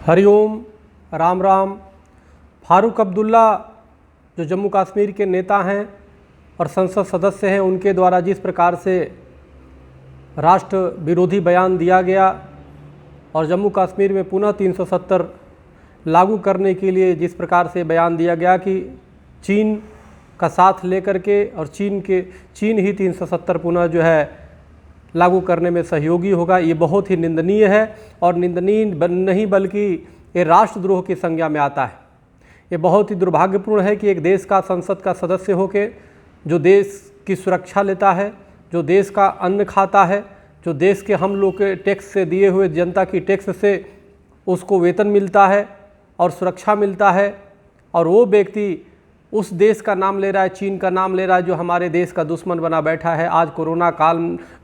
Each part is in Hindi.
हरिओम, राम राम। फारूक अब्दुल्ला जो जम्मू कश्मीर के नेता हैं और संसद सदस्य हैं, उनके द्वारा जिस प्रकार से राष्ट्र विरोधी बयान दिया गया और जम्मू कश्मीर में पुनः 370 लागू करने के लिए जिस प्रकार से बयान दिया गया कि चीन का साथ लेकर के और चीन ही 370 पुनः जो है लागू करने में सहयोगी होगा, ये बहुत ही निंदनीय है। और निंदनीय नहीं बल्कि ये राष्ट्रद्रोह की संज्ञा में आता है। ये बहुत ही दुर्भाग्यपूर्ण है कि एक देश का संसद का सदस्य होके जो देश की सुरक्षा लेता है, जो देश का अन्न खाता है, जो देश के हम लोग के टैक्स से दिए हुए जनता की टैक्स से उसको वेतन मिलता है और सुरक्षा मिलता है, और वो व्यक्ति उस देश का नाम ले रहा है, चीन का नाम ले रहा है, जो हमारे देश का दुश्मन बना बैठा है। आज कोरोना काल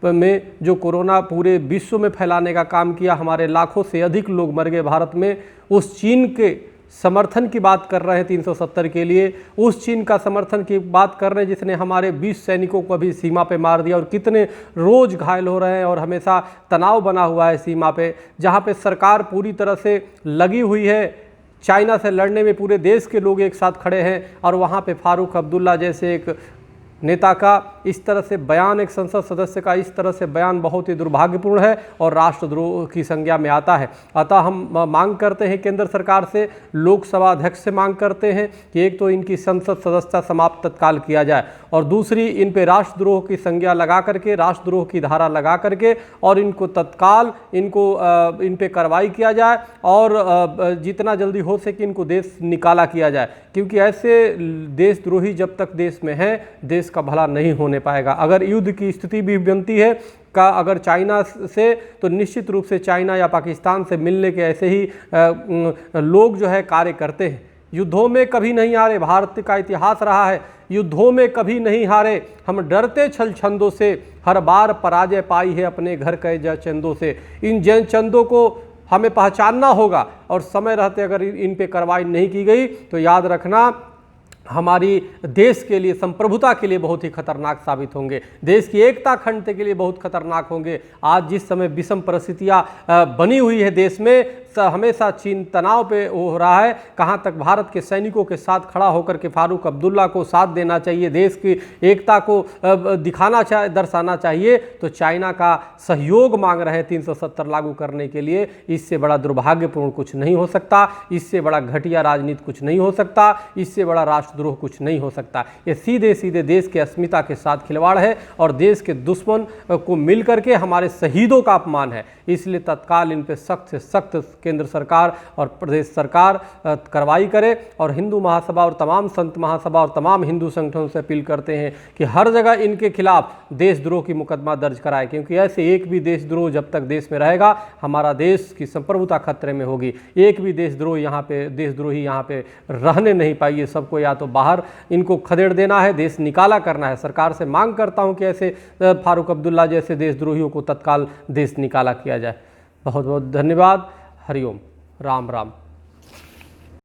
में जो कोरोना पूरे विश्व में फैलाने का काम किया, हमारे लाखों से अधिक लोग मर गए भारत में, उस चीन के समर्थन की बात कर रहे हैं 370 के लिए। उस चीन का समर्थन की बात कर रहे हैं जिसने हमारे 20 सैनिकों को अभी सीमा पे मार दिया, और कितने रोज़ घायल हो रहे हैं, और हमेशा तनाव बना हुआ है सीमा पे, जहाँ पे सरकार पूरी तरह से लगी हुई है चाइना से लड़ने में। पूरे देश के लोग एक साथ खड़े हैं, और वहाँ पे फारूक अब्दुल्ला जैसे एक नेता का इस तरह से बयान, एक संसद सदस्य का इस तरह से बयान बहुत ही दुर्भाग्यपूर्ण है और राष्ट्रद्रोह की संज्ञा में आता है। अतः हम मांग करते हैं केंद्र सरकार से, लोकसभा अध्यक्ष से मांग करते हैं कि एक तो इनकी संसद सदस्यता समाप्त तत्काल किया जाए, और दूसरी इन पे राष्ट्रद्रोह की संज्ञा लगा करके, राष्ट्रद्रोह की धारा लगा करके, और इनको तत्काल इन पे कार्रवाई किया जाए, और जितना जल्दी हो सके इनको देश निकाला किया जाए। क्योंकि ऐसे देशद्रोही जब तक देश में हैं, देश का भला नहीं होने पाएगा। अगर युद्ध की स्थिति भी बनती है अगर चाइना से, तो निश्चित रूप से चाइना या पाकिस्तान से मिलने के ऐसे ही लोग जो है कार्य करते हैं। युद्धों में कभी नहीं हारे, भारत का इतिहास रहा है, युद्धों में कभी नहीं हारे। हम डरते छल छंदों से, हर बार पराजय पाई है अपने घर के जय चंदों से। इन जय चंदों को हमें पहचानना होगा, और समय रहते अगर इन पे कार्रवाई नहीं की गई तो याद रखना हमारी देश के लिए, संप्रभुता के लिए बहुत ही खतरनाक साबित होंगे, देश की एकता अखंडता के लिए बहुत खतरनाक होंगे। आज जिस समय विषम परिस्थितियाँ बनी हुई है देश में, हमेशा चीन तनाव पे हो रहा है। कहाँ तक भारत के सैनिकों के साथ खड़ा होकर के फारूक अब्दुल्ला को साथ देना चाहिए, देश की एकता को दर्शाना चाहिए, तो चाइना का सहयोग मांग रहे 370 लागू करने के लिए। इससे बड़ा दुर्भाग्यपूर्ण कुछ नहीं हो सकता, इससे बड़ा घटिया राजनीति कुछ नहीं हो सकता, इससे बड़ा राष्ट्रद्रोह कुछ नहीं हो सकता। ये सीधे सीधे देश के अस्मिता के साथ खिलवाड़ है, और देश के दुश्मन को मिल करके हमारे शहीदों का अपमान है। इसलिए तत्काल इन पे सख्त से सख्त केंद्र सरकार और प्रदेश सरकार कार्रवाई करे, और हिंदू महासभा और तमाम संत महासभा और तमाम हिंदू संगठनों से अपील करते हैं कि हर जगह इनके खिलाफ देशद्रोह की मुकदमा दर्ज कराए। क्योंकि ऐसे एक भी देशद्रोह जब तक देश में रहेगा, हमारा देश की संप्रभुता खतरे में होगी। एक भी देशद्रोही यहाँ पे रहने नहीं पाइए। सबको या तो बाहर इनको खदेड़ देना है, देश निकाला करना है। सरकार से मांग करता हूँ कि ऐसे फारूक अब्दुल्ला जैसे देशद्रोहियों को तत्काल देश निकाला किया जाए। बहुत बहुत धन्यवाद। हरिओम, राम राम।